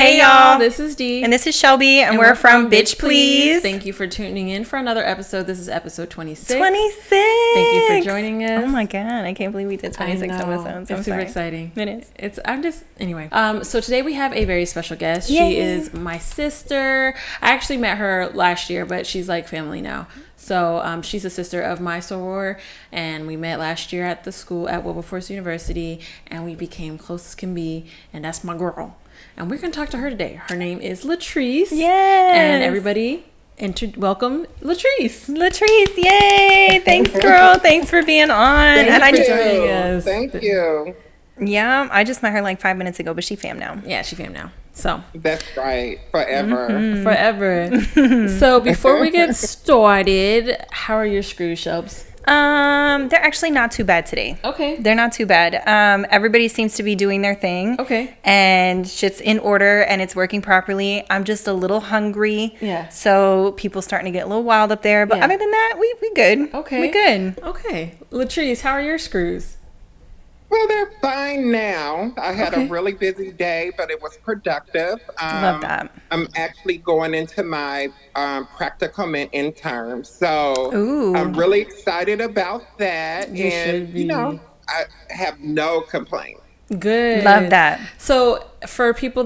Hey y'all, this is Dee. And this is Shelbie, and we're from Bxtch, Please. Thank you for tuning in for another episode. This is episode 26. 26! Thank you for joining us. Oh my god, I can't believe we did 26 episodes. It's super exciting. It is. Anyway. So today we have a very special guest. Yay. She is my sister. I actually met her last year, but she's like family now. So she's a sister of my soror, and we met last year at the school at Wilberforce University, and we became close as can be, and that's my girl. And we're going to talk to her today. Her name is Latrice. Yes. And everybody, welcome Latrice. Latrice, yay. Thanks, girl. Thanks for being on. Thank you for joining us. Thank you. Yeah, I just met her like 5 minutes ago, but she fam now. Yeah, she fam now. So that's right. Forever. Mm-hmm. Forever. So before we get started, how are your screws, Shelbs? They're actually not too bad today. Okay. They're not too bad. Everybody seems to be doing their thing. Okay. And shit's in order and it's working properly. I'm just a little hungry. Yeah. So people starting to get a little wild up there. But other than that, we good. Okay. We good. Okay. Latrice, how are your screws? Well, they're fine now. I had a really busy day, but it was productive. Love that. I'm actually going into my practicum and intern, so I'm really excited about that. You should be. You know, I have no complaints. Good. Love that. So for people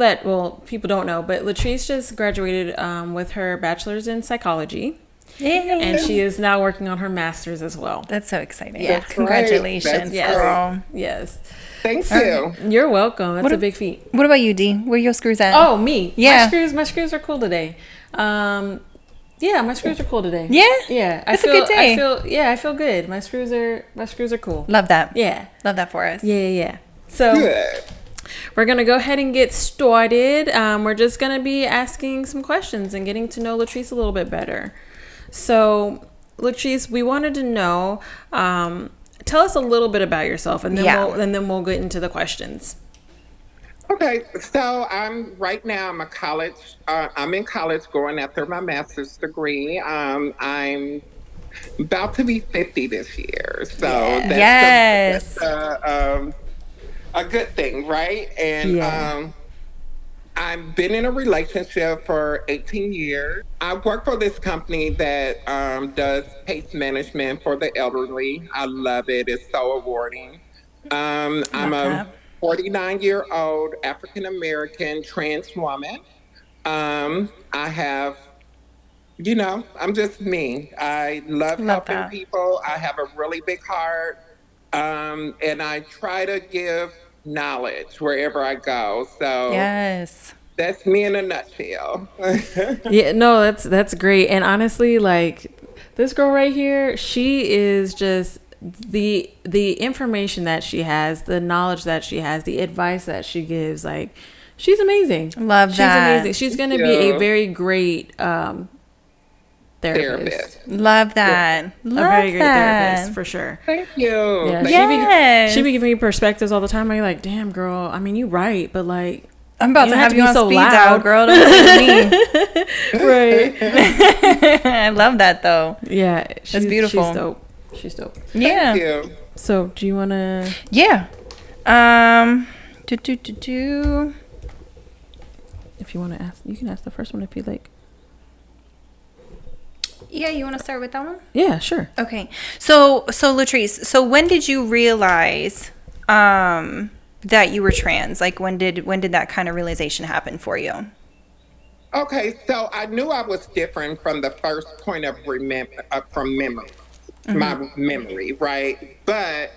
people don't know, but Latrice just graduated with her bachelor's in psychology. Yay. And she is now working on her master's as well. That's so exciting. Yeah. Congratulations, girl. Yes. Thank you. You're welcome. That's a big feat. What about you, Dee? Where are your screws at? Oh, me. Yeah. My screws are cool today. Yeah, my screws are cool today. Yeah? Yeah. It's a good day. I feel good. My screws are cool. Love that. Yeah. Love that for us. Yeah. So good. We're going to go ahead and get started. We're just going to be asking some questions and getting to know Latrice a little bit better. So, Latrice, we wanted to know, tell us a little bit about yourself, and then we'll get into the questions. Okay, so I'm in college going after my master's degree. I'm about to be 50 this year, so that's a good thing, right? And I've been in a relationship for 18 years. I work for this company that does case management for the elderly. I love it. It's so rewarding. I'm a 49-year-old African-American trans woman. I have, I'm just me. I love helping people. I have a really big heart. And I try to give knowledge wherever I go. So that's me in a nutshell. Yeah, no, that's great. And honestly, like this girl right here, she is just the information that she has, the knowledge that she has, the advice that she gives, like she's amazing. Love that. She's amazing. She's going to be a very great therapist. Love that. A very great therapist for sure. Thank you. Yeah, she be giving me perspectives all the time. I'm like, damn, girl. I mean, you right, but like, I'm about to have you on so speed loud. dial, girl. Don't listen to me. Right. I love that though. Yeah, that's beautiful. She's dope. Yeah. Thank you. So, do you want to? Yeah. If you want to ask, you can ask the first one if you like. Yeah, you want to start with that one? Yeah, sure. Okay. So Latrice, so when did you realize that you were trans? Like when did that kind of realization happen for you? Okay, so I knew I was different from the first point of from memory, my memory, right? But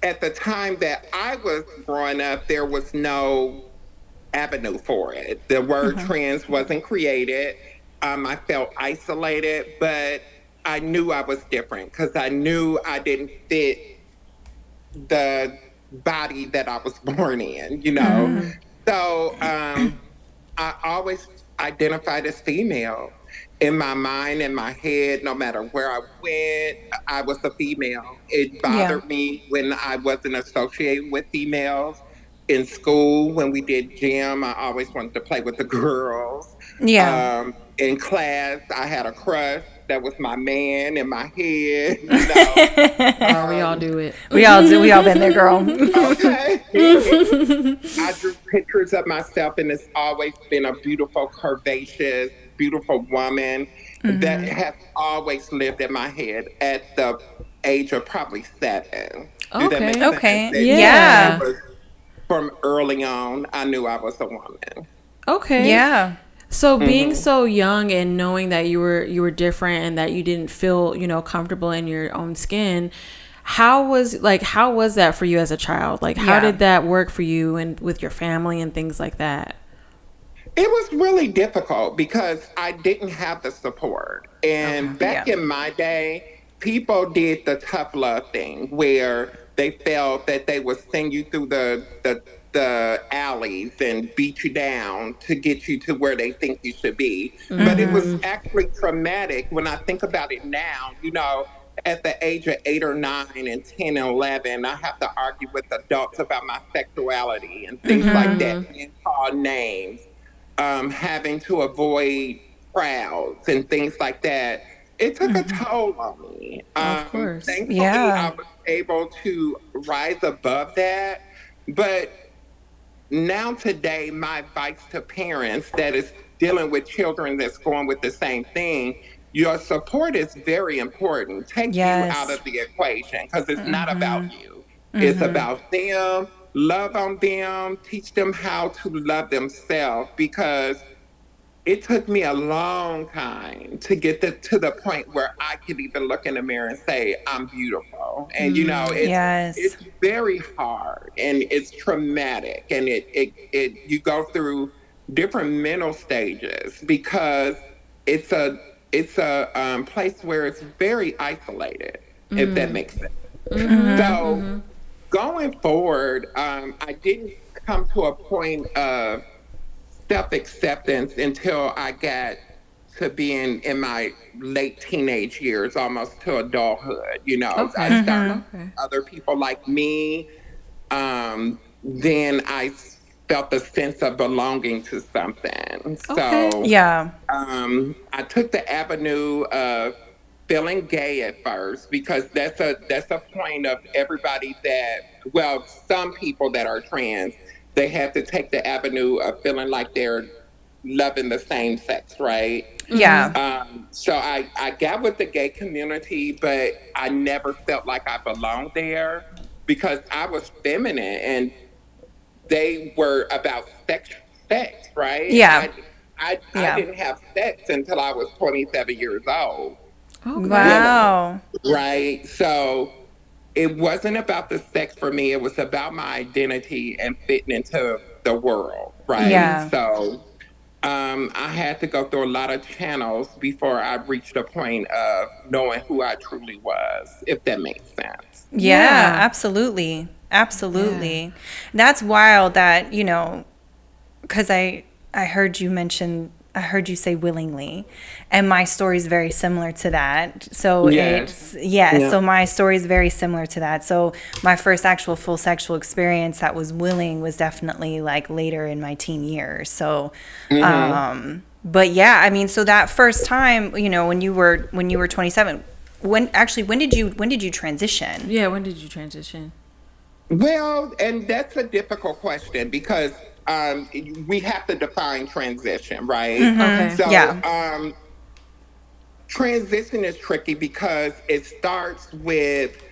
at the time that I was growing up, there was no avenue for it. The word trans wasn't created. I felt isolated, but I knew I was different because I knew I didn't fit the body that I was born in, So I always identified as female. In my mind, in my head, no matter where I went, I was a female. It bothered me when I wasn't associated with females. In school, when we did gym, I always wanted to play with the girls. Yeah. In class, I had a crush that was my man in my head. We all do it. We all been there, girl. Okay. I drew pictures of myself, and it's always been a beautiful, curvaceous, beautiful woman that has always lived in my head at the age of probably 7. Do that make Okay. sense? Okay. It Yeah. Yeah. was from early on, I knew I was a woman. Okay. Yeah. So being Hmm. so young and knowing that you were different and that you didn't feel, comfortable in your own skin, how was that for you as a child? Like how Yeah. did that work for you and with your family and things like that? It was really difficult because I didn't have the support. Okay. And back Yeah. in my day, people did the tough love thing where they felt that they would send you through the alleys and beat you down to get you to where they think you should be. But it was actually traumatic when I think about it now. At the age of 8 or 9 and 10 and 11, I have to argue with adults about my sexuality and things like that, being called names, having to avoid crowds and things like that. It took a toll on me. Of course. Thankfully, I Yeah. was able to rise above that. But now, today, my advice to parents that is dealing with children that's going with the same thing, your support is very important. Take you out Yes. of the equation because it's not about you, it's about them. Love on them, teach them how to love themselves because it took me a long time to get to the point where I could even look in the mirror and say, I'm beautiful. And Yes. it's very hard and it's traumatic and it you go through different mental stages because it's a place where it's very isolated, if that makes sense. So going forward, I didn't come to a point of self acceptance until I got to being in my late teenage years, almost to adulthood. I Okay. started Okay. other people like me. Then I felt a sense of belonging to something. Okay. So Yeah. I took the avenue of feeling gay at first because that's a point of everybody that, well, some people that are trans, they have to take the avenue of feeling like they're loving the same sex, right? Yeah. So I got with the gay community, but I never felt like I belonged there because I was feminine and they were about sex, right? Yeah. I Yeah. didn't have sex until I was 27 years old, Okay. really, Wow. right? So it wasn't about the sex for me. It was about my identity and fitting into the world, right? Yeah. So I had to go through a lot of channels before I reached a point of knowing who I truly was, if that makes sense. Yeah, Yeah. absolutely. Yeah. Absolutely. That's wild that, because I heard you mention, I heard you say willingly, and my story is very similar to that. So Yes. yeah, Yeah. so my story is very similar to that. So my first actual full sexual experience that was willing was definitely like later in my teen years. So, but yeah, I mean, so that first time, when you were 27, when did you transition? Yeah. When did you transition? Well, and that's a difficult question because we have to define transition, right? Okay. So, Yeah. transition is tricky because it starts with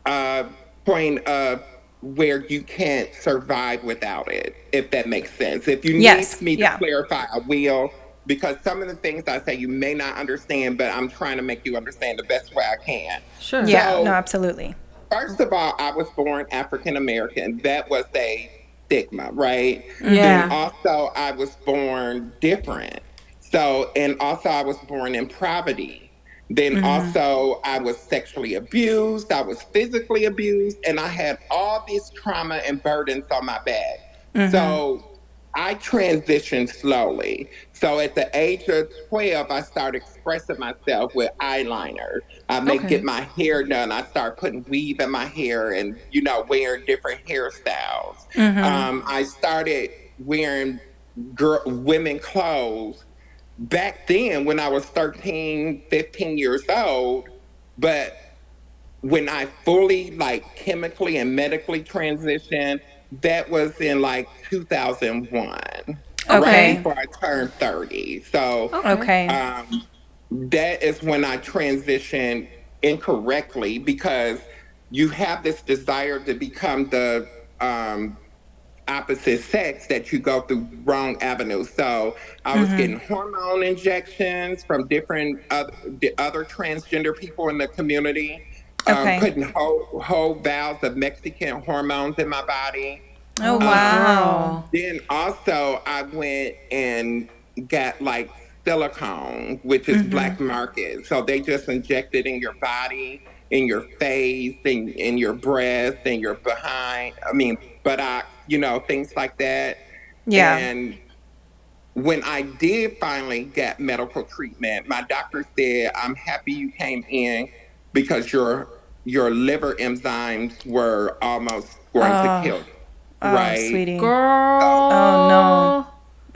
a point of where you can't survive without it, if that makes sense. If you need Yes. me to Yeah. clarify, I will, because some of the things I say you may not understand, but I'm trying to make you understand the best way I can. Sure. Yeah. No, So, absolutely. first of all, I was born African American. That was a stigma, right? Then Yeah. also, I was born different. So, and also, I was born in poverty. Then also, I was sexually abused. I was physically abused, and I had all this trauma and burdens on my back. So, I transitioned slowly. So at the age of 12, I started expressing myself with eyeliner. I may get Okay. my hair done. I start putting weave in my hair and, wearing different hairstyles. I started wearing women clothes back then when I was 13, 15 years old. But when I fully, like, chemically and medically transitioned, that was in like 2001, right Okay. Okay. before I turned 30. So Okay. Okay. um, that is when I transitioned incorrectly because you have this desire to become the opposite sex that you go through wrong avenues. So I was getting hormone injections from different other transgender people in the community, Okay. putting whole vials of Mexican hormones in my body. Oh, Oh, wow. girl. Then also I went and got like silicone, which is black market. So they just inject it in your body, in your face, in your breast, in your behind. I mean, buttocks, things like that. Yeah. And when I did finally get medical treatment, my doctor said, "I'm happy you came in because your liver enzymes were almost going to Oh, kill you." oh, Right? sweetie. So Oh, no.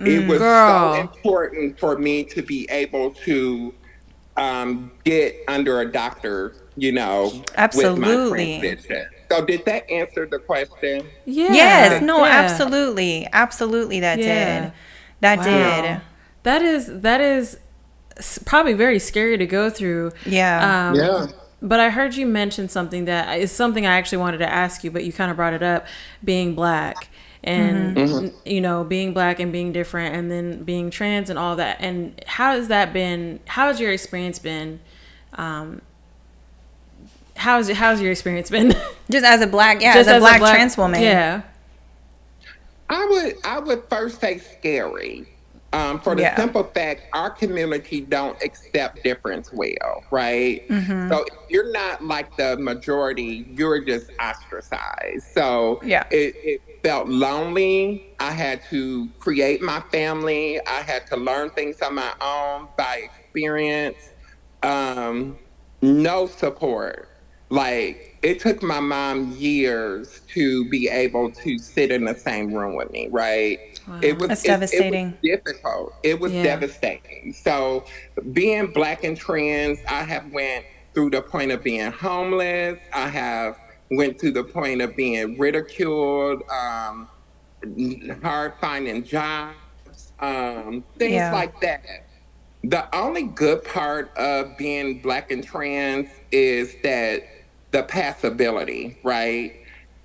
Girl. it was so Girl. important for me to be able to get under a doctor, with my Absolutely. transition. So did that answer the question? Yes, Yeah. Did, no, Yeah. absolutely. Absolutely that did. Yeah. That yeah, did. Wow. That is probably very scary to go through. Yeah. Um, yeah. but I heard you mention something that is something I actually wanted to ask you, but you kind of brought it up, being black and Hmm. being black and being different, and then being trans and all that. And how has that been? How has your experience been? Um, how's your experience been? Just as a black, yeah, as Just a as a black black, trans woman. yeah, I would first say scary. For the Yeah. simple fact our community don't accept difference well, right? So if you're not like the majority, you're just ostracized. So Yeah. it felt lonely. I had to create my family. I had to learn things on my own by experience. Um, no support. Like it took my mom years to be able to sit in the same room with me, right? It wow, was That's it was devastating. difficult. It was yeah, devastating. So being black and trans, I have went through the point of being homeless. I have went to the point of being ridiculed, hard finding jobs, things Yeah. like that. The only good part of being black and trans is that the passability, right?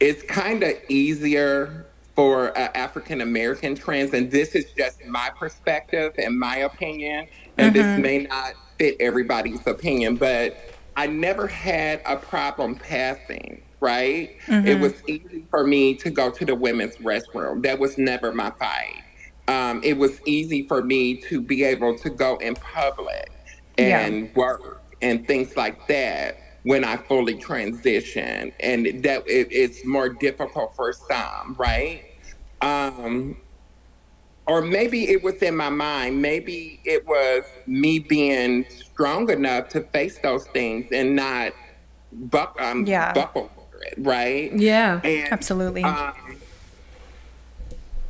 It's kind of easier for African American trans, and this is just my perspective and my opinion, and this may not fit everybody's opinion, but I never had a problem passing, right? It was easy for me to go to the women's restroom. That was never my fight. It was easy for me to be able to go in public Yeah. and work and things like that when I fully transition. And it's more difficult for some, right? Um, or maybe it was in my mind. Maybe it was me being strong enough to face those things and not Yeah. buckle under it, right? yeah, And Absolutely.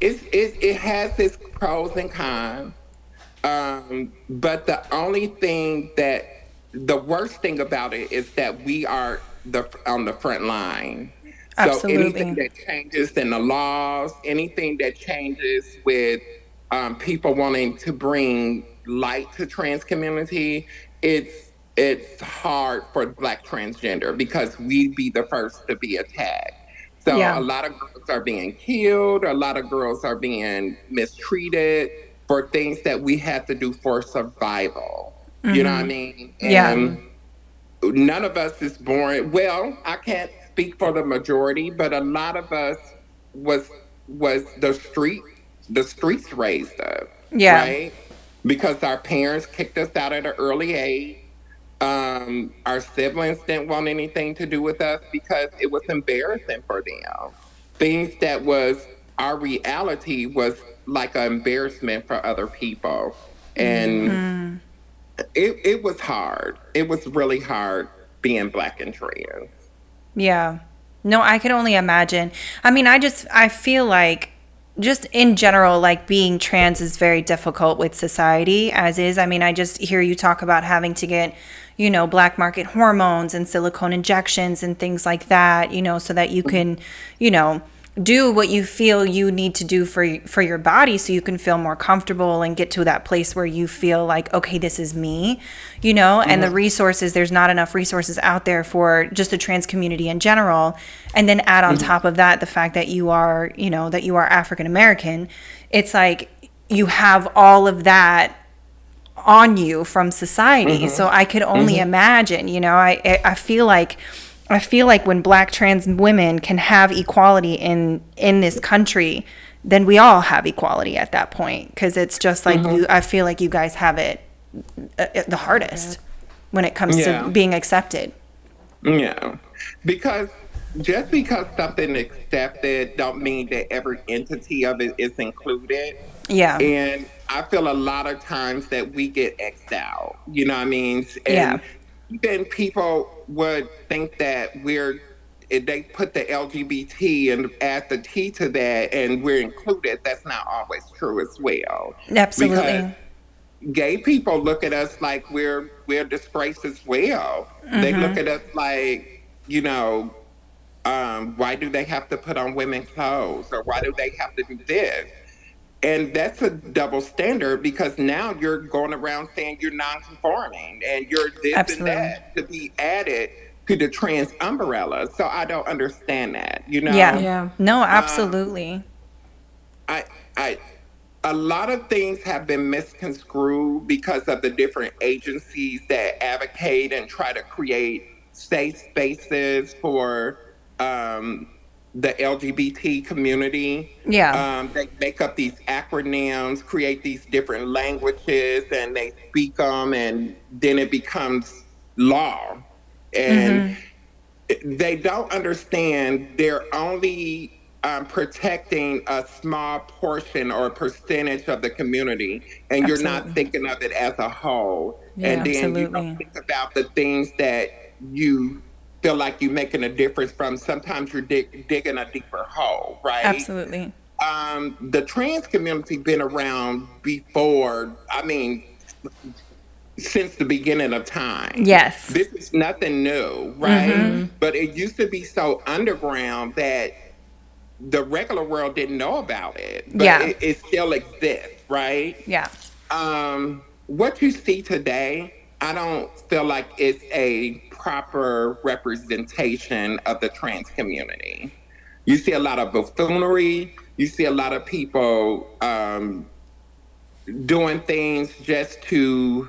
it has its pros and cons. But the worst thing about it is that we are on the front line. So anything Absolutely. that changes in the laws, anything that changes with people wanting to bring light to trans community, it's hard for Black transgender because we be the first to be attacked. So a Yeah. lot of girls are being killed, a lot of girls are being mistreated for things that we had to do for survival. You know what I mean? Yeah. And none of us is born well, I can't speak for the majority, but a lot of us was was the streets raised us, Yeah. right? Because our parents kicked us out at an early age. Our siblings didn't want anything to do with us because it was embarrassing for them. Things that was our reality was like an embarrassment for other people. And it was hard. It was really hard being Black and trans. Yeah. No, I could only imagine. I mean, I feel like just in general, like being trans is very difficult with society as is. I mean, I just hear you talk about having to get, black market hormones and silicone injections and things like that, so that you can, you know, do what you feel you need to do for your body so you can feel more comfortable and get to that place where you feel like, okay, this is me, and the resources, there's not enough resources out there for just the trans community in general. And then add on top of that the fact that you are, that you are African American. It's like you have all of that on you from society. So I could only imagine, I feel like when Black trans women can have equality in this country, then we all have equality at that point, because it's just like I feel like you guys have it the hardest when it comes to being accepted. Yeah, because just because something is accepted don't mean that every entity of it is included. Yeah. And I feel a lot of times that we get X'd out, you know what I mean? Yeah. And then people would think that they put the LGBT and add the T to that and we're included. That's not always true as well. Because Absolutely. gay people look at us like we're disgraced as well. They look at us like, you know, why do they have to put on women's clothes, or why do they have to do this? And that's a double standard, because now you're going around saying you're non-conforming and you're this and Absolutely. that to be added to the trans umbrella. So I don't understand that, you Yeah. know? Yeah. No, Um, absolutely. I, I, a lot of things have been misconstrued because of the different agencies that advocate and try to create safe spaces for um, the LGBT community. Yeah. They make up these acronyms, create these different languages, and they speak them, and then it becomes law. And they don't understand they're only protecting a small portion or percentage of the community, and you're not Absolutely. thinking of it as a whole. And Yeah. then you don't Absolutely. think about the things that you feel like you're making a difference from. Sometimes you're digging a deeper hole, right? Absolutely. The trans community been around before. I mean, since the beginning of time. Yes. This is nothing new, right? But it used to be so underground that the regular world didn't know about it, but Yeah. it still exists, right? Yeah. What you see today, I don't feel like it's a proper representation of the trans community. You see a lot of buffoonery. You see a lot of people doing things just to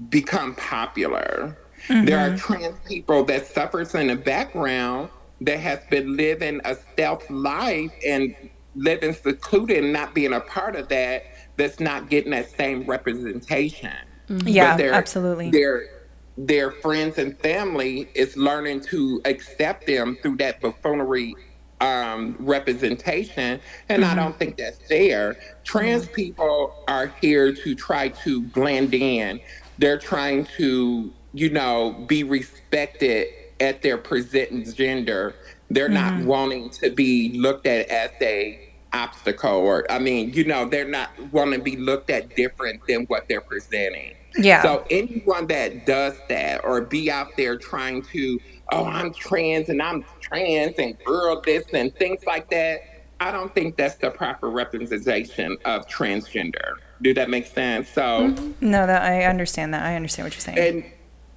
become popular. There are trans people that suffers in the background that has been living a stealth life and living secluded and not being a part of that, that's not getting that same representation. But Yeah. Absolutely. their friends and family is learning to accept them through that buffoonery representation, and I don't think that's fair. Yeah. Trans people are here to try to blend in. They're trying to, be respected at their present gender. They're not wanting to be looked at as a obstacle, or I mean, they're not wanting to be looked at different than what they're presenting. Yeah. So anyone that does that, or be out there trying to, oh, I'm trans and girl this and things like that, I don't think that's the proper representation of transgender. Do that make sense? So, No, that I understand that. I understand what you're saying. and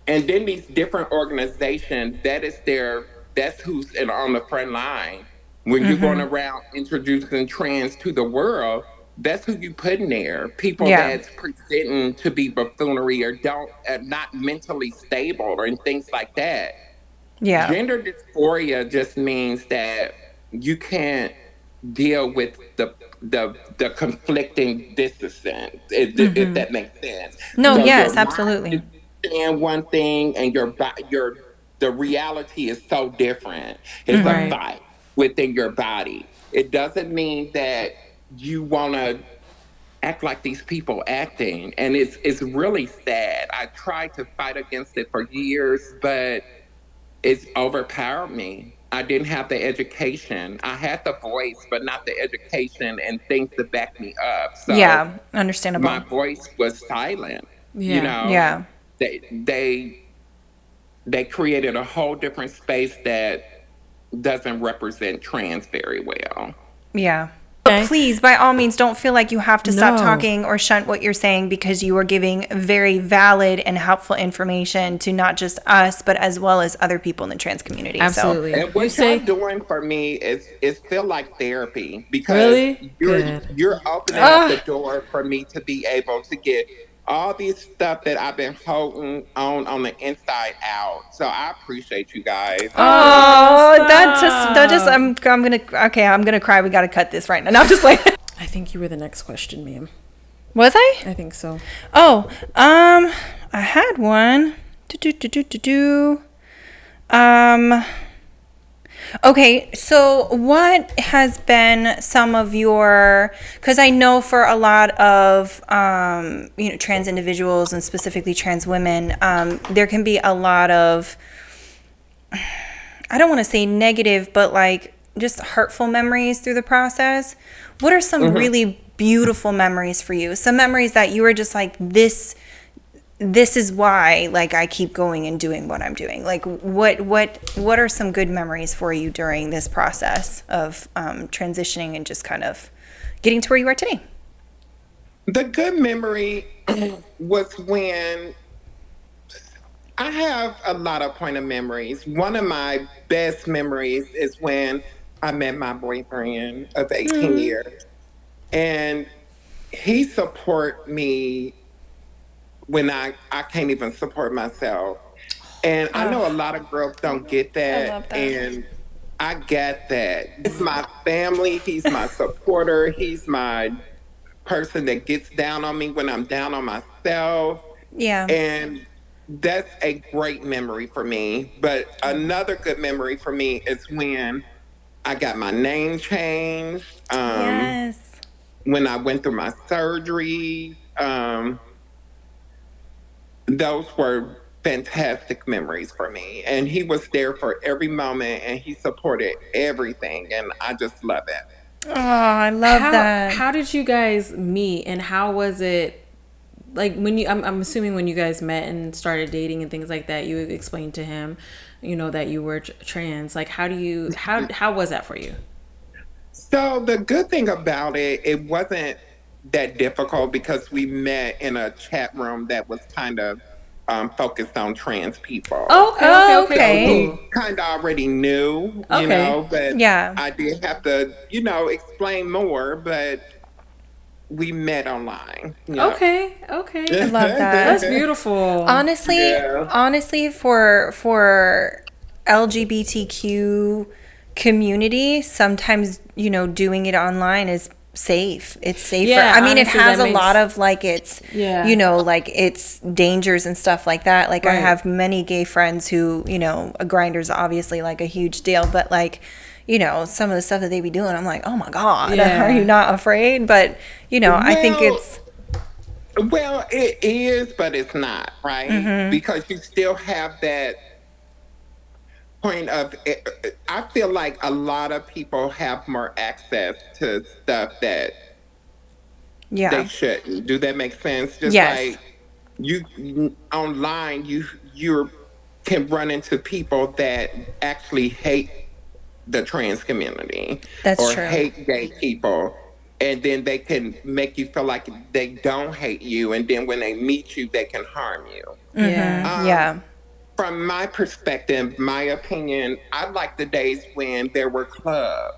and then these different organizations, that's who's on the front line when you're going around introducing trans to the world. That's who you put in there. People Yeah. that's presenting to be buffoonery, or don't not mentally stable, or and things like that. Yeah. Gender dysphoria just means that you can't deal with the conflicting dissonance, if that makes sense. No, So your yes, mind is absolutely. saying one thing, and the reality is so different. It's a Right. fight within your body. It doesn't mean that you want to act like these people acting, and it's really sad. I tried to fight against it for years, but it's overpowered me. I didn't have the education. I had the voice, but not the education and things to back me up. So Yeah. my Understandable. voice was silent. You Yeah. know, Yeah. they they they created a whole different space that doesn't represent trans very well. Yeah. But Okay. please, by all means, don't feel like you have to stop No. talking or shunt what you're saying, because you are giving very valid and helpful information to not just us, but as well as other people in the trans community. Absolutely. And You what y'all say doing for me is feel like therapy, because really good. you're opening up the So, door for me to be able to get all these stuff that I've been holding on the inside out. So I appreciate you guys. I really do. Oh, that just, stop. I'm gonna cry. We gotta cut this right now. No, I'm just playing. I think you were the next question, ma'am. Was I? I think so. Oh, I had one. Do. Okay, so what has been some of your, because I know for a lot of, trans individuals and specifically trans women, there can be a lot of, I don't want to say negative, but like just hurtful memories through the process. What are some really beautiful memories for you? Some memories that you were just like, this is why, like, I keep going and doing what I'm doing. Like, what are some good memories for you during this process of transitioning and just kind of getting to where you are today? The good memory was when I have a lot of point of memories. One of my best memories is when I met my boyfriend of 18 years. And he support me when I can't even support myself. And I know a lot of girls don't get I that. love that. And I get that. He's my family. He's my supporter. He's my person that gets down on me when I'm down on myself. Yeah. And that's a great memory for me. But another good memory for me is when I got my name changed, Yes. when I went through my surgeries. Those were fantastic memories for me. And he was there for every moment and he supported everything. And I just love it. Oh, I love that. How did you guys meet, and how was it like when you I'm assuming when you guys met and started dating and things like that, you explained to him, that you were trans. Like how was that for you? So the good thing about it, it wasn't that difficult because we met in a chat room that was kind of focused on trans people. Oh, Oh, So cool. he kind of already knew, Okay. but Yeah. I did have to, explain more, but we met online. Yeah. Okay. I love That's that. beautiful. Honestly, Yeah. honestly, for LGBTQ community, sometimes doing it online is safe. It's safer. Yeah, I mean, it honestly, has that a lot makes of like its, Yeah. like its dangers and stuff like that. Like I Right. have many gay friends who, a grinder's obviously like a huge deal, but like. Some of the stuff that they be doing, I'm like, oh my God, Yeah. are you not afraid? But, I think Well, it's, it is, but it's not, right? Because you still have that point of I feel like a lot of people have more access to stuff that they yeah. shouldn't. Do that make sense? Just Yes. like online, you can run into people that actually hate the trans community That's or true. hate gay people. And then they can make you feel like they don't hate you. And then when they meet you, they can harm you. Yeah. Um, Yeah. from my perspective, my opinion, I like the days when there were clubs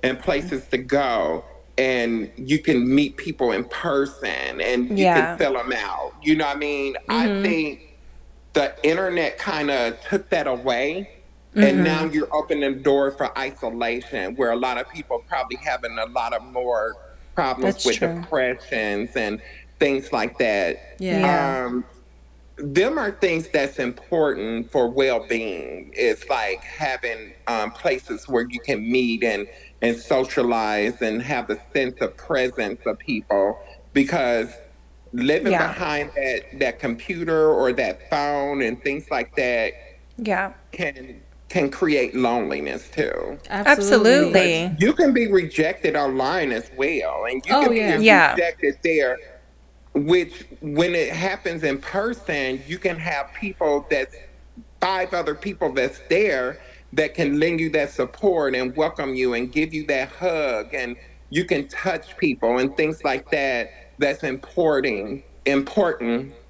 and places to go and you can meet people in person and you can Yeah. fill them out. You know what I mean? I think the internet kind of took that away. And now you're opening the door for isolation, where a lot of people probably having a lot of more problems That's with true. depressions and things like that. Yeah. Yeah. Um, them are things that's important for well-being. It's like having places where you can meet and socialize and have the sense of presence of people, because living Yeah. behind that computer or that phone and things like that Yeah. can create loneliness too, Absolutely. because Absolutely. you can be rejected online as well, and you Oh can be yeah. Yeah. rejected there, which when it happens in person, you can have people that's five other people that's there that can lend you that support and welcome you and give you that hug, and you can touch people and things like that. That's important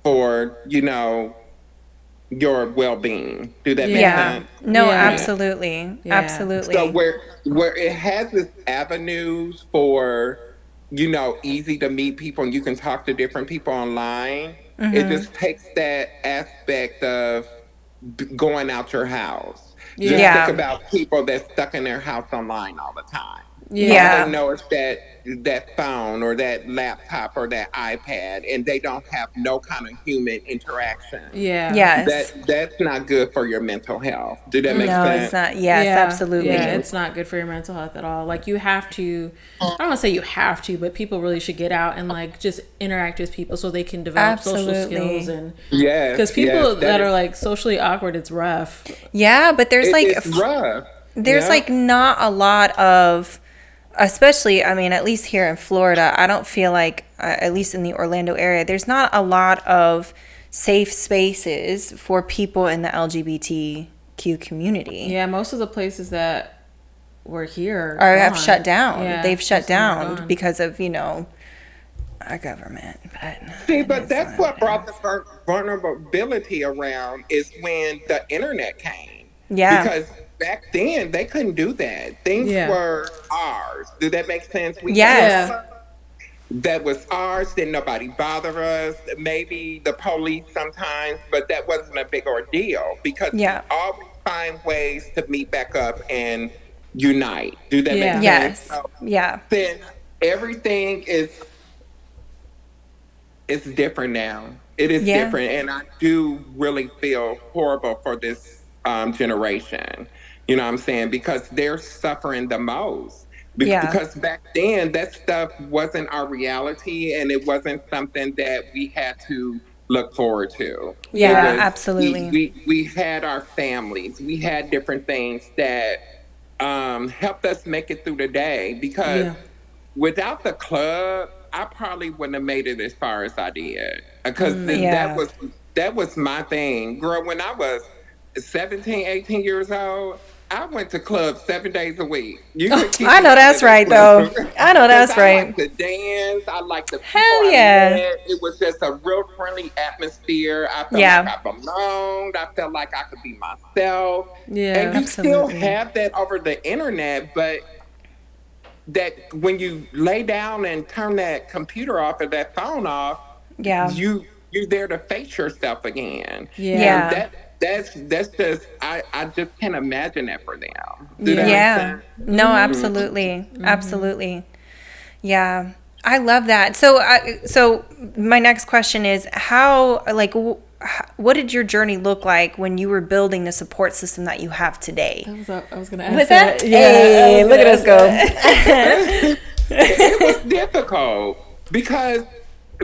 for, your well-being. Do that make Yeah. Yeah. sense? No, Yeah. absolutely. Yeah. So Absolutely. where it has its avenues for, easy to meet people and you can talk to different people online, it just takes that aspect of going out your house. Just Yeah. think Yeah. about people that's stuck in their house online all the time. All Yeah. they Yeah. know is that phone or that laptop or that iPad, and they don't have no kind of human interaction. Yeah. Yes. That's not good for your mental health. Do that make No, it's sense? not. Yes, Yeah, yeah, absolutely. it's not good for your mental health at all. Like you have to, I don't want to say you have to, but people really should get out and like just interact with people so they can develop social skills. Absolutely. And Yes, because yes, people that that are is. like socially awkward, it's rough. Yeah, but It's rough. there's Yeah. like not a lot of, especially, I mean, at least here in Florida, I don't feel like, at least in the Orlando area, there's not a lot of safe spaces for people in the LGBTQ community. Yeah, most of the places that were here Or have gone. shut down. Yeah, They've most shut of them are down gone. because of, our government. But See, it but is that's what what it brought the is. vulnerability around is when the internet came. Yeah. Because back then they couldn't do that. Things Yeah. were ours. Do that make sense? We had Yes. Yeah. stuff that was ours. Didn't nobody bother us. Maybe the police sometimes, but that wasn't a big ordeal because we Yeah. always find ways to meet back up and unite. Do that make Yeah. sense? Yes. So Yeah. since everything is it's different now. It is Yeah. different, and I do really feel horrible for this generation. You know what I'm saying? Because they're suffering the most. Yeah. Because back then, that stuff wasn't our reality, and it wasn't something that we had to look forward to. It Yeah, Yeah. was absolutely. we had our families, we had different things that helped us make it through the day. Because Yeah. without the club, I probably wouldn't have made it as far as I did. Because that Yeah. was my thing. Girl, when I was 17, 18 years old, I went to clubs 7 days a week. You could keep I me know out of that's the right though. club. I know Because that's I like right. to dance. I like the people Hell I yeah. met. It was just a real friendly atmosphere. I felt like Yeah. I belonged. I felt like I could be myself. And Yeah. you still Absolutely. have that over the internet, but that when you lay down and turn that computer off or that phone off, Yeah. you're there to face yourself again. Yeah. And Yeah. that's just I just can't imagine that for them. Do that Yeah. make Yeah. sense? No, absolutely. Absolutely. Yeah. I love that. So my next question is how, like, what did your journey look like when you were building the support system that you have today? I was gonna ask Was that? that. Yeah. Hey, look at us go. It was difficult because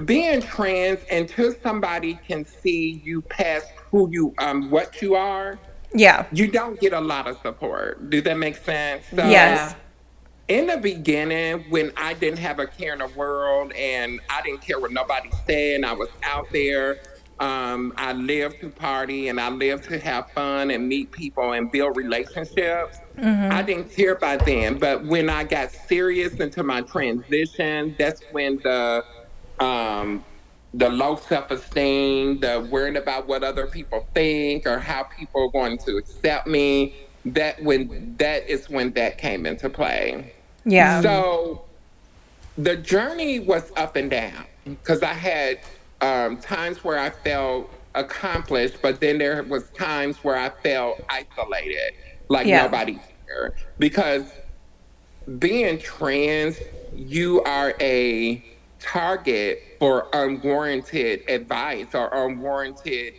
being trans until somebody can see you past who you what you are, Yeah. you don't get a lot of support. Does that make sense? So Yeah. Yes. in the beginning, when I didn't have a care in the world and I didn't care what nobody said, and I was out there, I lived to party and I lived to have fun and meet people and build relationships. I didn't care by then, but when I got serious into my transition, that's when um, the low self esteem, the worrying about what other people think or how people are going to accept me. That is when that came into play. Yeah. So the journey was up and down because I had times where I felt accomplished, but then there was times where I felt isolated, like Yeah. nobody's here. Because being trans, you are a target for unwarranted advice or unwarranted,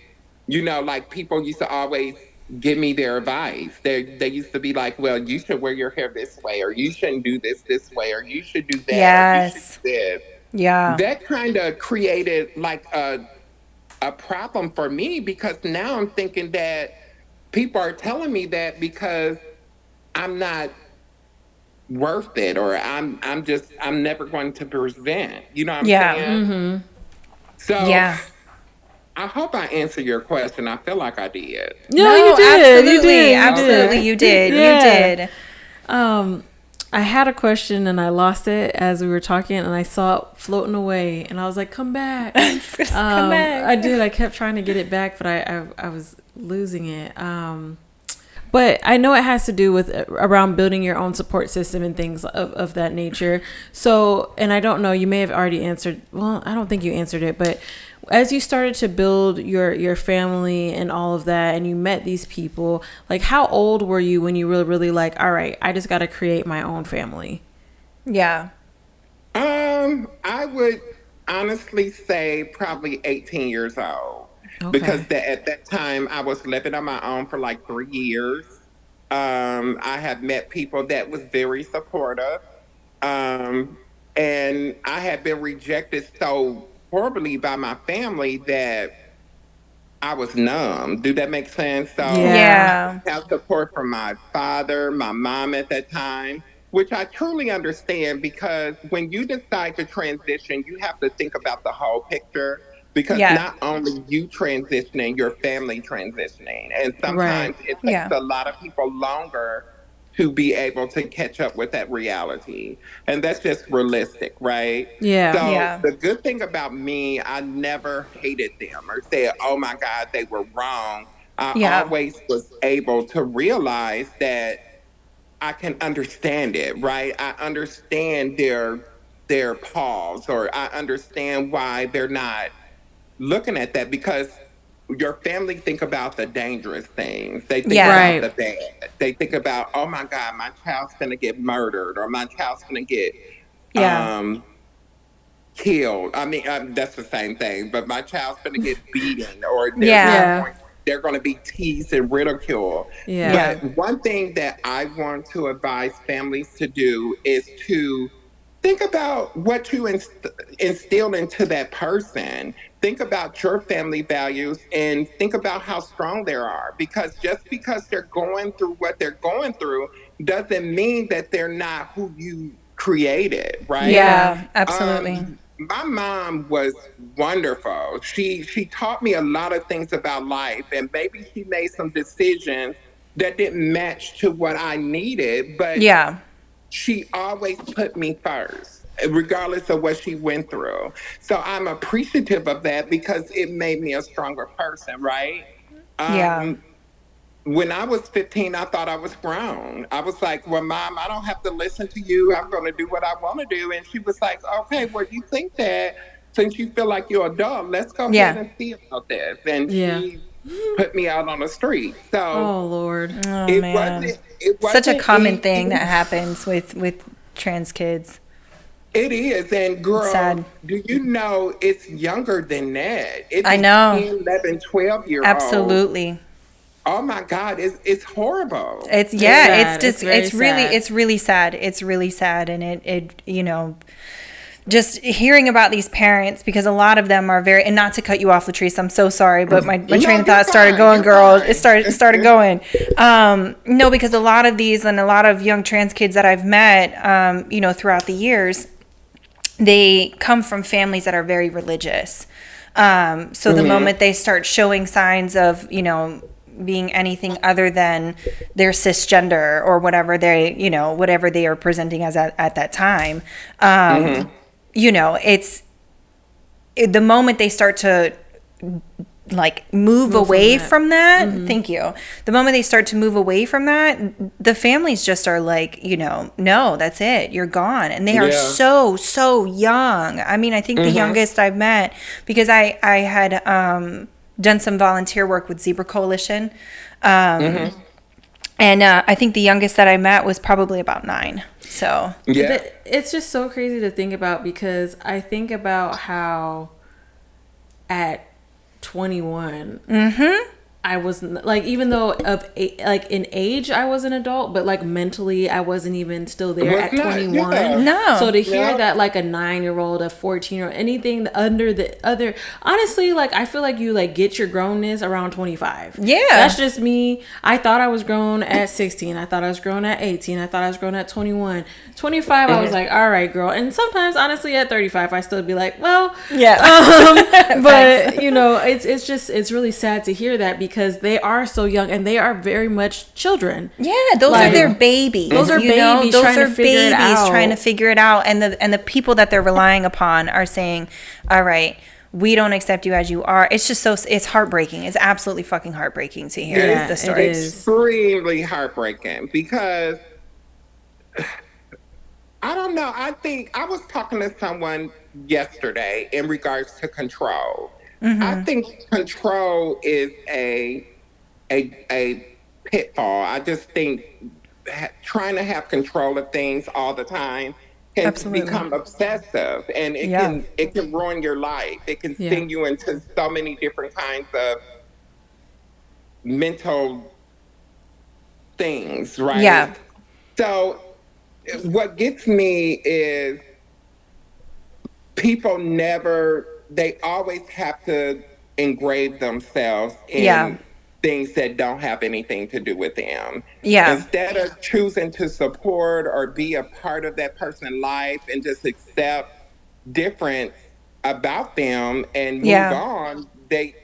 like people used to always give me their advice. They used to be like, well, you should wear your hair this way, or you shouldn't do this way, or you should do that, or you should Yes. do this. Yeah. That kind of created like a problem for me because now I'm thinking that people are telling me that because I'm not worth it or I'm never going to present. You know what I'm Yeah. saying? So Yeah. I hope I answered your question. I feel like I did. No, you did. You absolutely, did. You absolutely, did. you did, Yeah. you did. I had a question and I lost it as we were talking, and I saw it floating away, and I was like, "Come back!" Come back. I did. I kept trying to get it back, but I was losing it. But I know it has to do with around building your own support system and things of that nature. So, and I don't know, you may have already answered. Well, I don't think you answered it, but as you started to build your family and all of that, and you met these people, like, how old were you when you really like, all right, I just got to create my own family? Yeah. I would honestly say probably 18 years old because Okay. at that time I was living on my own for like 3 years. I had met people that was very supportive. Um, and I had been rejected so horribly by my family that I was numb. Do that make sense? So Yeah. I Yeah. didn't have support from my father, my mom at that time, which I truly understand because when you decide to transition, you have to think about the whole picture because Yeah. not only you transitioning, your family transitioning. And Right. sometimes it takes Yeah. a lot of people longer to be able to catch up with that reality. And that's just realistic, right? Yeah. So Yeah. the good thing about me, I never hated them or said, oh my God, they were wrong. I Yeah. always was able to realize that I can understand it, right? I understand their pause, or I understand why they're not looking at that because your family think about the dangerous things. They think Yeah. about the Right. bad. They think about, oh my God, my child's gonna get murdered or my child's gonna get Yeah. um killed. I mean, that's the same thing, but my child's gonna get beaten or Yeah. Yeah. they're gonna be teased and ridiculed. Yeah. Yeah. But one thing that I want to advise families to do is to think about what you instill into that person. Think about your family values and think about how strong they are. Because just because they're going through what they're going through doesn't mean that they're not who you created, right? Yeah. Yeah. Absolutely. My mom was wonderful. She taught me a lot of things about life, and maybe she made some decisions that didn't match to what I needed, but Yeah. she always put me first, regardless of what she went through. So I'm appreciative of that because it made me a stronger person, right? Yeah. Um, when I was 15, I thought I was grown. I was like, well, mom, I don't have to listen to you. I'm going to do what I want to do. And she was like, okay, well, you think that since you feel like you're an adult, let's go ahead Yeah. and see about this. And Yeah. she put me out on the street. So Oh Lord. Oh it man. wasn't, it Such a wasn't common thing easy. that happens with trans kids. It is. And It's girl, sad. do you know it's younger than that? It I be know. 10, 11, 12-year olds. Absolutely. Oh my God, it's horrible. It's It's yeah, it's sad. It's just very it's really sad. it's really sad. It's really sad and it you know just hearing about these parents because a lot of them are very and not to cut you off, Latrice, I'm so sorry, but my train No, of you're thought started fine. going, You're girl. It fine. started going. No, because a lot of these and a lot of young trans kids that I've met you know, throughout the years, they come from families that are very religious. So the moment they start showing signs of, you know, being anything other than their cisgender or whatever they, you know, whatever they are presenting as at that time, you know, the moment they start to like move away that. from that. Thank you. The moment they start to move away from that, the families just are like, you know, no, that's it. You're gone. And they are Yeah. so young. I mean, I think the youngest I've met, because I had done some volunteer work with Zebra Coalition. And I think the youngest that I met was probably about 9. So Yeah. It's just so crazy to think about because I think about how at 21, I wasn't like, even though like in age I was an adult, but like mentally I wasn't even still there at 21. No. So to hear that like a 9-year-old, a 14 or anything under the other, honestly, like I feel like you like get your grownness around 25. Yeah. That's just me. I thought I was grown at 16. I thought I was grown at 18. I thought I was grown at 21. 25, I was like, all right, girl. And sometimes, honestly, at 35, I still be like, well, yeah. But you know, it's really sad to hear that, because they are so young and they are very much children. Yeah, those are their babies. Those are babies trying to figure it out, and the people that they're relying upon are saying, all right, we don't accept you as you are. It's just it's heartbreaking. It's absolutely fucking heartbreaking to hear the story. It is extremely heartbreaking, because I don't know. I think I was talking to someone yesterday in regards to control. I think control is a pitfall. I just think trying to have control of things all the time can become obsessive, and it can ruin your life. It can send you into so many different kinds of mental things, right? Yeah. So what gets me is people they always have to engrave themselves in things that don't have anything to do with them. Yeah. Instead of choosing to support or be a part of that person's life and just accept difference about them and move on, they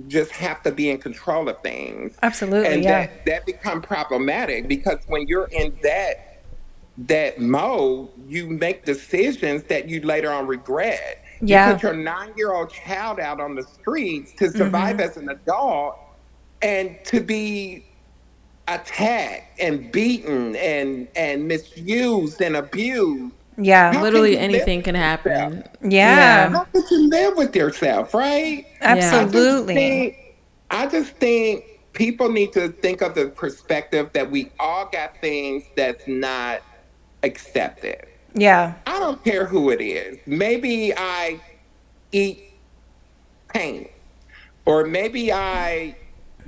just have to be in control of things. Absolutely. And that become problematic, because when you're in that mode, you make decisions that you later on regret. You put your 9-year-old child out on the streets to survive as an adult, and to be attacked and beaten and misused and abused. Yeah. Literally anything can happen. Yeah. How could you live with yourself, right? Absolutely. I just think people need to think of the perspective that we all got things that's not accepted. Yeah. I don't care who it is. Maybe I eat paint, or maybe I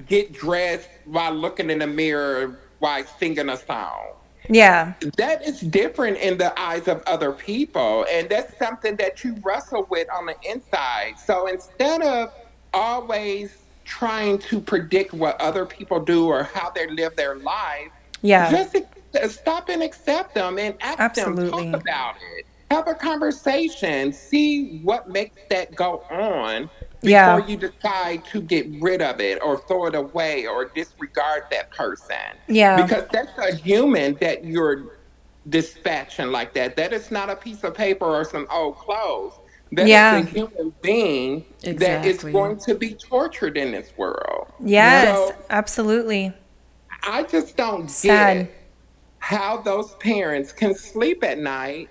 get dressed while looking in the mirror while singing a song. Yeah. That is different in the eyes of other people, and that's something that you wrestle with on the inside. So instead of always trying to predict what other people do or how they live their life, just stop and accept them and ask them, talk about it, have a conversation, see what makes that go on before you decide to get rid of it or throw it away or disregard that person. Yeah. Because that's a human that you're dispatching like that. That is not a piece of paper or some old clothes. That is a human being that is going to be tortured in this world. Yes, so, absolutely. I just don't get how those parents can sleep at night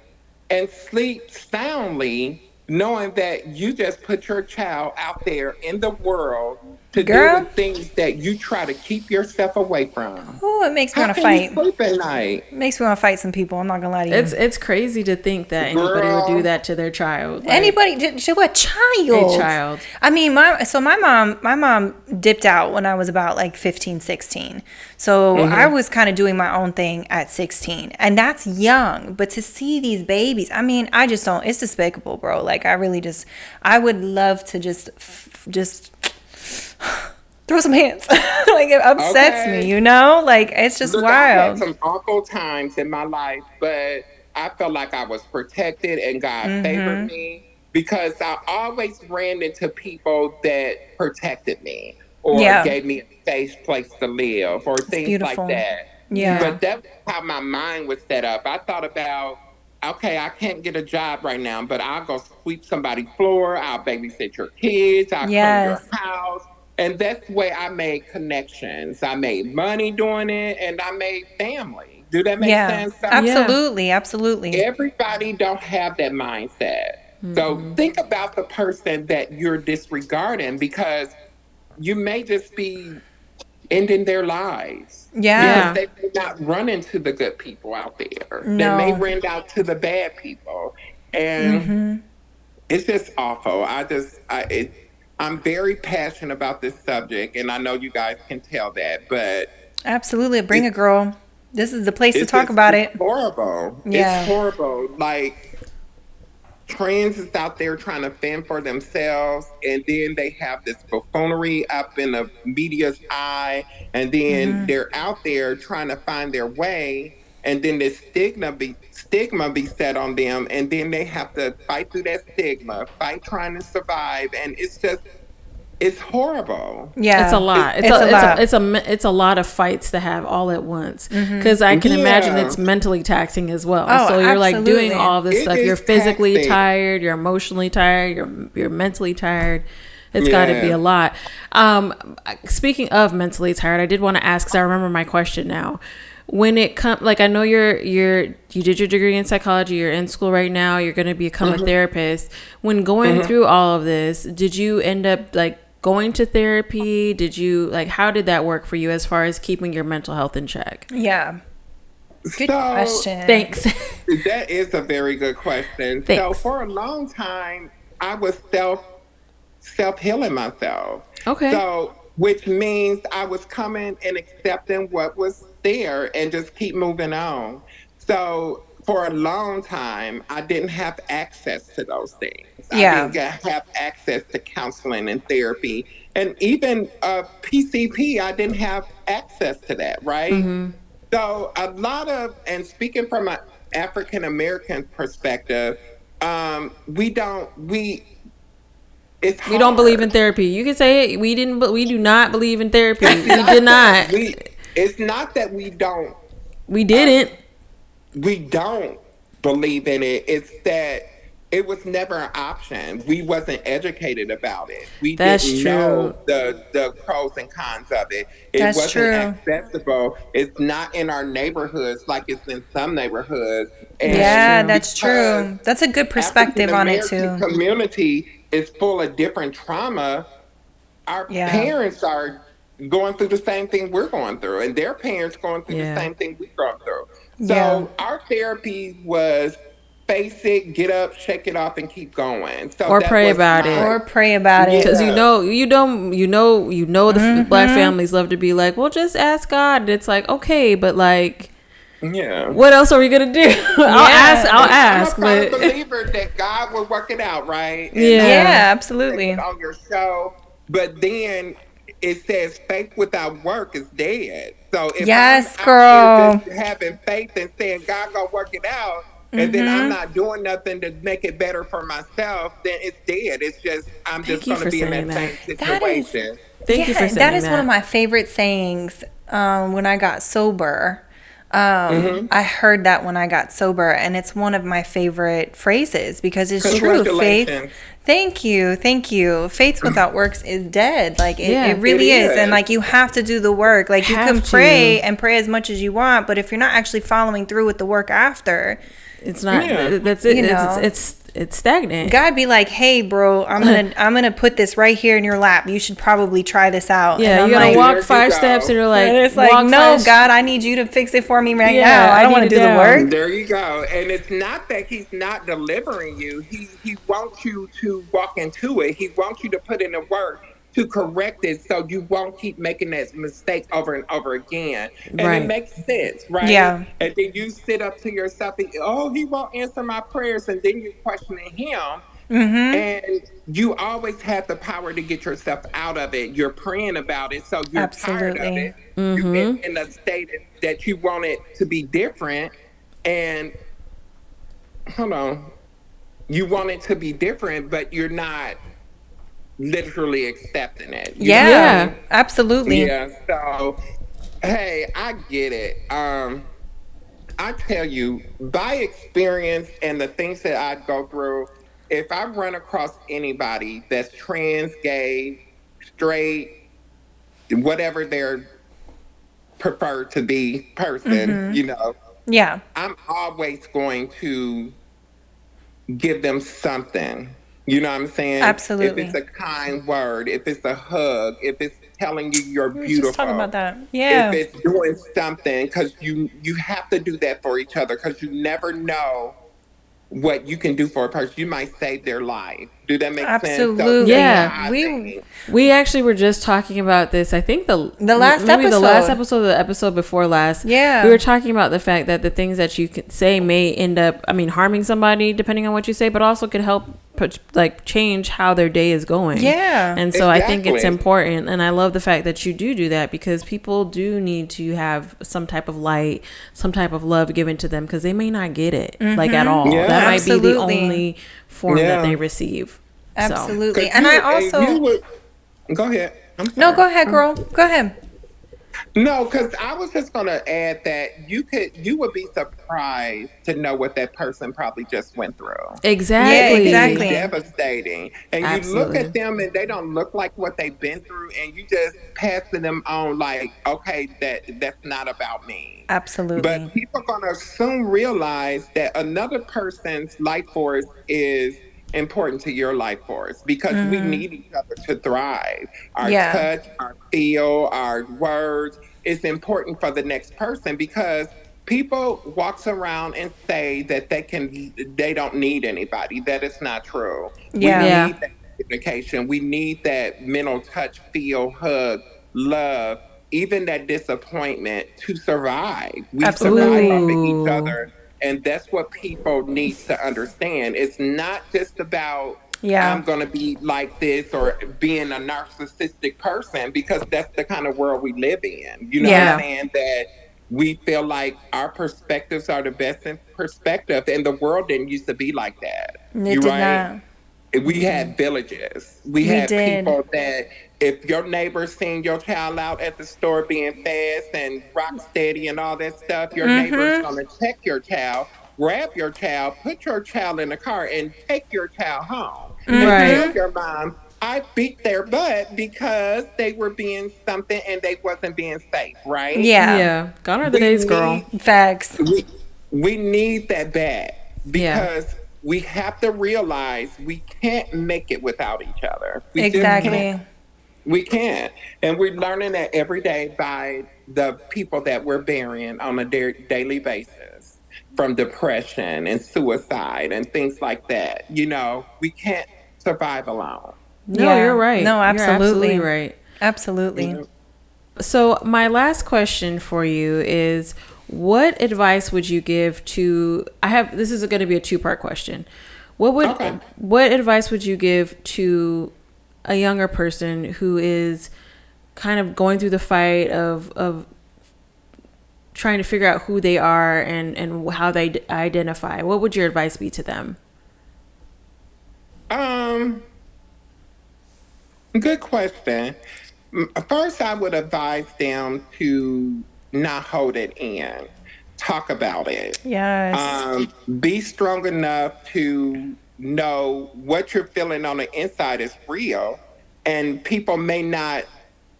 and sleep soundly, knowing that you just put your child out there in the world to deal with things that you try to keep yourself away from. Oh, it makes me want to fight. Sleep at night? It makes me want to fight some people. I'm not gonna lie to you. It's crazy to think that anybody would do that to their child. Like, anybody to a child? A child. I mean, my mom dipped out when I was about like 15, 16. So I was kind of doing my own thing at 16, and that's young. But to see these babies, I mean, I just don't. It's despicable, bro. Like I would love to just throw some hands. Like, it upsets me, you know? Like, it's just wild. I had some awful times in my life, but I felt like I was protected and God favored me, because I always ran into people that protected me or gave me a safe place to live or things like that. Yeah. But that's how my mind was set up. I thought about, okay, I can't get a job right now, but I'll go sweep somebody's floor. I'll babysit your kids. I'll clean your house. And that's the way I made connections. I made money doing it, and I made family. Do that make sense? So absolutely. Absolutely. Everybody don't have that mindset. So think about the person that you're disregarding, because you may just be ending their lives. Yeah. Because they may not run into the good people out there. No. They may run out to the bad people. And it's just awful. I'm very passionate about this subject, and I know you guys can tell that, but Absolutely. Bring it's it, girl. This is the place to it's talk just about it's it. horrible. It's Yeah. horrible. Like trans is out there trying to fend for themselves, and then they have this buffoonery up in the media's eye, and then they're out there trying to find their way, and then this stigma be set on them, and then they have to fight through that stigma, fight trying to survive, and it's horrible. It's a Yeah. It, lot. It's a lot. It's a lot of fights to have all at once. Because I can imagine yeah, it's mentally taxing as well. Oh, So you're like doing absolutely. all this it stuff. You're is physically taxing. tired. You're emotionally tired. You're mentally tired. It's got to be Yeah. a lot. Speaking of mentally tired, I did want to ask because I remember my question now. When it comes, like I know you did your degree in psychology. You're in school right now. You're going to become a therapist. When going through all of this, did you end up like going to therapy? Did you like how did that work for you as far as keeping your mental health in check? Yeah. Good So question. Thanks. that is a very good question. So Thanks. for a long time, I was self healing myself. Okay. So which means I was coming and accepting what was there and just keep moving on. So for a long time, I didn't have access to those things. I Yeah. have access to counseling and therapy, and even PCP. I didn't have access to that, right? So a lot of, and speaking from an African American perspective, we don't, it's We don't believe in hard. therapy. You can say it. We didn't. But we do not believe in therapy. It's We did not that not. it's not that we don't, We uh, didn't. we don't believe in it. It's that it was never an option. We wasn't educated about it. We That's didn't true. know the pros and cons of it. It That's wasn't true. accessible. It's not in our neighborhoods like it's in some neighborhoods. That's And Yeah, true. that's because true. That's a good African perspective on it American too. community is full of different trauma, our Yeah. parents are going through the same thing we're going through, and their parents going through the Yeah. same thing we're going through. Yeah. So our therapy was face it, get up, shake it off, and keep going. So Or that pray was about Or my it. pray about it. Because yeah, the black families love to be like, well, just ask God. And it's like, okay, but like, yeah. what else are we gonna do? I'll And I'm a ask, firm but believer that God will work it out, right? And yeah, Yeah, say it absolutely. on your show, but then it says faith without work is dead. So if I'm Yes, out here girl. just having faith and saying God gonna work it out, and then I'm not doing nothing to make it better for myself, then it's dead. It's just I'm thank just you gonna for be in saying that that. same That is, situation. Thank you for yeah, that saying is one of that. my favorite sayings when I got sober. I heard that when I got sober, and it's one of my favorite phrases because it's true. Faith. Congratulations. Thank you. Thank you. Faith without works is dead. Like Yeah. it really It is. And is. like you have to do the work. Like you can Have pray to. and pray as much as you want, but if you're not actually following through with the work after, It's not. Yeah. That's it. You know. It's stagnant. God be like, "Hey, bro, I'm gonna put this right here in your lap. You should probably try this out." Yeah, and I'm you gotta like, walk There you 5 steps, go. and you're like, and it's like, walk no, 5 God, I need you to fix it for me right Yeah, now. I I don't need want it to do the down. work. There you go. And it's not that he's not delivering you. He wants you to walk into it. He wants you to put in the work to correct it so you won't keep making that mistake over and over again. And it Right. makes sense, right? Yeah, And then you sit up to yourself and, oh, he won't answer my prayers. And then you're questioning him. And you always have the power to get yourself out of it. You're praying about it, so you're tired of absolutely. it. You've been in a state that you want it to be different. And hold on, you want it to be different, but you're not literally accepting it. You know what I Yeah, Yeah. mean? absolutely. Yeah. So, hey, I get it. I tell you, by experience and the things that I go through, if I run across anybody that's trans, gay, straight, whatever their preferred to be person, Yeah, I'm always going to give them something. You know what I'm saying? If it's absolutely. a kind word, if it's a hug, if it's telling you you're We were just talking about beautiful, that. if Yeah, it's doing something, because you have to do that for each other, because you never know what you can do for a person. You might save their life. Do that make sense? So Absolutely. Yeah. We striving. We actually were just talking about this. I think The last maybe the last episode. episode, the episode before last. Yeah. We were talking about the fact that the things that you can say may end up, I mean, harming somebody depending on what you say, but also could help like change how their day is going. Yeah. And so I think it's Exactly. important, and I love the fact that you do that, because people do need to have some type of light, some type of love given to them, because they may not get it like at all. Yeah. That might be the Absolutely. only form that Yeah. they receive. So. Absolutely. 'Cause And I you also would go ahead. I'm No, sorry. go ahead, girl. Go ahead. No, because I was just going to add that you would be surprised to know what that person probably just went through. Exactly. Yeah, It's exactly. devastating. And you look Absolutely. at them and they don't look like what they've been through, and you just passing them on like, okay, that's not about me. But Absolutely. people are gonna soon realize that another person's life force is important to your life force, because we need each other to thrive. Our Yeah. touch, our feel, our words is important for the next person, because people walks around and say that they don't need anybody. That is not true. We Yeah. Yeah. need that communication. We need that mental touch, feel, hug, love, even that disappointment to survive. We survive off Absolutely. of each Ooh. other. And that's what people need to understand. It's not just about I'm Yeah. going to be like this or being a narcissistic person, because that's the kind of world we live in. You know what I'm Yeah. saying? That we feel like our perspectives are the best in perspective, and the world didn't used to be like that. It You did right? not. We had villages. We We had did. people that if your neighbor seen your child out at the store being fast and rock steady and all that stuff, your neighbor is gonna check your child, grab your child, put your child in the car, and take your child home and tell Right. your mom, I beat their butt because they were being something and they wasn't being safe, right? Yeah. Yeah. Gone are the We days, girl. need Facts. we need that back, Yeah. because we have to realize we can't make it without each other. We just can't. Exactly. We can't. And we're learning that every day by the people that we're burying on a daily basis, from depression and suicide and things like that. You know, we can't survive alone. No, you're Yeah. right. No, You're absolutely absolutely. right. Absolutely. You So, my last question for you is, what advice would you give to this is going to be a two-part question. Okay. What advice would you give to a younger person who is kind of going through the fight of trying to figure out who they are and how they identify? What would your advice be to them? Good question. First, I would advise them to not hold it in. Talk about it. Yes. Be strong enough to know what you're feeling on the inside is real, and people may not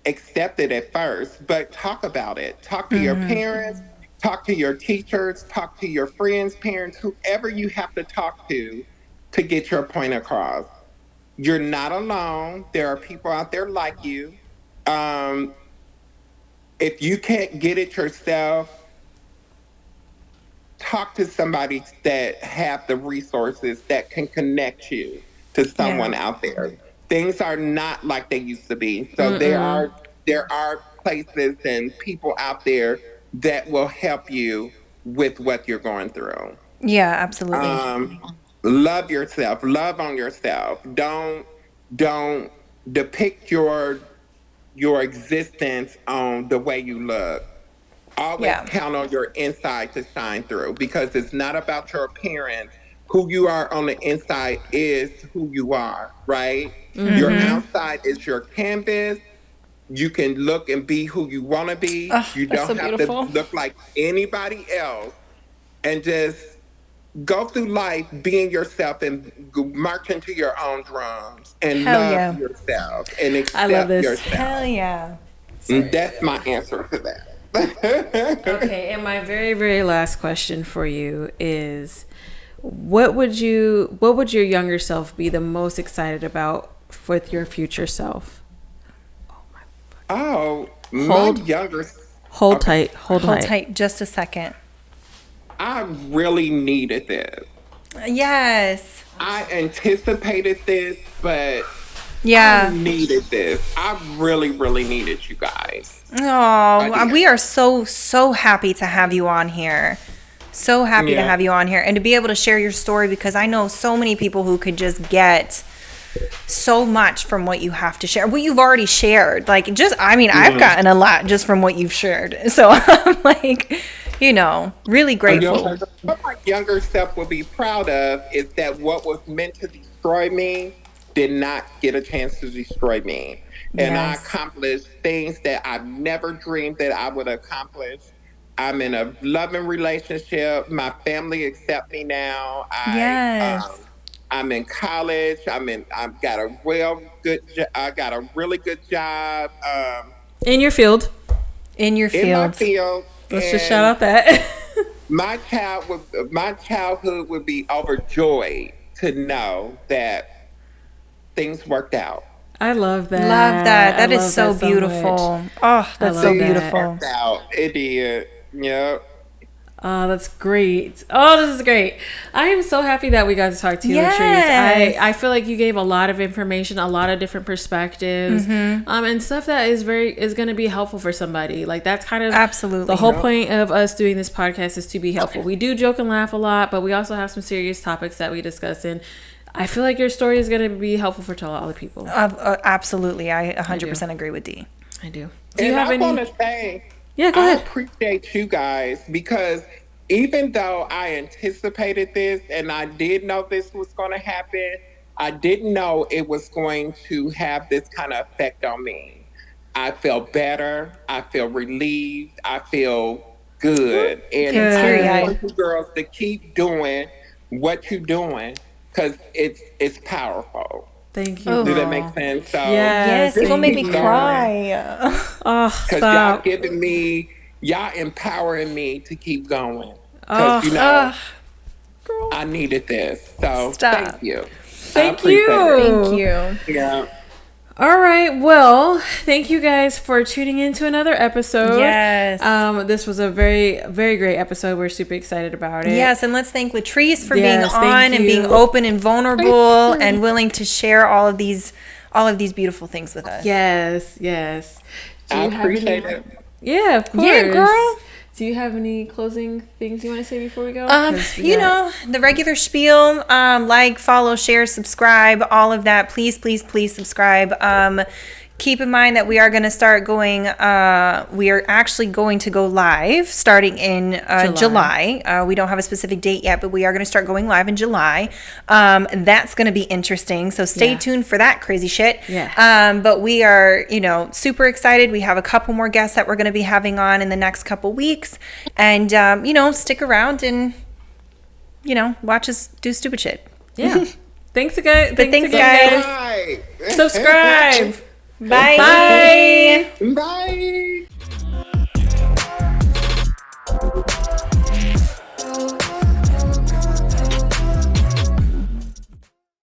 accept it at first, but talk about it. Talk to your parents, talk to your teachers, talk to your friends, parents, whoever you have to get your point across. You're not alone. There are people out there like you. Um, if you can't get it yourself, talk to somebody that have the resources that can connect you to Yeah. someone out there. Things are not like they used to be. So there are places and people out there that will help you with what you're going through. Yeah, absolutely. Um, love yourself. Love on yourself. Don't depict your existence on the way you look. Always Yeah. count on your inside to shine through, because it's not about your appearance. Who you are on the inside is who you are, right? Your outside is your canvas. You can look and be who you want to be. Oh, You that's don't so have to beautiful. look like anybody else, and just go through life being yourself and marching to your own drums and Hell love yeah. yourself and I love accept this. yourself. Hell yeah. And that's my answer to that. Okay, and my very, very last question for you is, what would your younger self be the most excited about with your future self? Oh, my Hold younger. hold Okay. tight. Hold Hold tight. tight just a second. I really needed this. Yes. I anticipated this, but I Yeah. needed this. I really, really needed you guys. I Oh, did. we are so happy to have you on here. So happy to Yeah. have you on here and to be able to share your story, because I know so many people who could just get so much from what you have to share, what you've already shared. Like, just, I mean, I've gotten a lot just from what you've shared. So I'm like, really grateful. What my younger self will be proud of is that what was meant to destroy me did not get a chance to destroy me. And I Yes. accomplished things that I never dreamed that I would accomplish. I'm in a loving relationship. My family accept me now. Yes. I'm in college. I've got a I got a really good job In your field. In your in my field. field, Let's just shout and out that. my childhood would be overjoyed to know that things worked out. I love Love that. that. I That is love that so so much. beautiful. Oh, I that's so love Things that. beautiful. worked out. It did. Yep. Oh, that's great. Oh, this is great. I am so happy that we got to talk to you, Latrice. Yes. I feel like you gave a lot of information, a lot of different perspectives, and stuff that is going to be helpful for somebody. Like, that's kind of Absolutely. the whole point of us doing this podcast, is to be helpful. We do joke and laugh a lot, but we also have some serious topics that we discuss, and I feel like your story is going to be helpful for a lot of people. Absolutely. I 100% agree with Dee. I do. Do you And have I any? want to say, Yeah, go I ahead. appreciate you guys because even though I anticipated this and I did know this was going to happen, I didn't know it was going to have this kind of effect on me. I feel better. I feel relieved. I feel good. And Get I just teary-eyed. want you girls to keep doing what you're doing because it's powerful. Thank you, Oh. Do that girl. make sense? So Yes, Yes, you're just going to make me keep thank you. cry. Oh, because y'all stop. giving me, y'all empowering me to keep going. Oh, Because Girl. I needed this. So Stop. thank you. Thank I appreciate you. Thank you. it. Yeah. All right. Well, thank you guys for tuning in to another episode. Yes. This was a very, very great episode. We're super excited about it. Yes, and let's thank Latrice for Yes, being thank on and being you. open and vulnerable and willing to share all of these beautiful things with us. Yes. Yes. Do I you have appreciate any? it. Yeah, of course. Yeah, girl. Do you have any closing things you want to say before we go? 'Cause we You got- know, the regular spiel, like, follow, share, subscribe, all of that. Please, please, please subscribe. Keep in mind that we are going to start going, we are actually going to go live starting in July. We don't have a specific date yet, but we are going to start going live in July. That's going to be interesting. So stay Yeah. tuned for that crazy shit. Yeah. But we are, super excited. We have a couple more guests that we're going to be having on in the next couple weeks. And, stick around and, watch us do stupid shit. Yeah. Thanks again. thanks, again, guys. Right. Subscribe. Bye. Bye. Bye.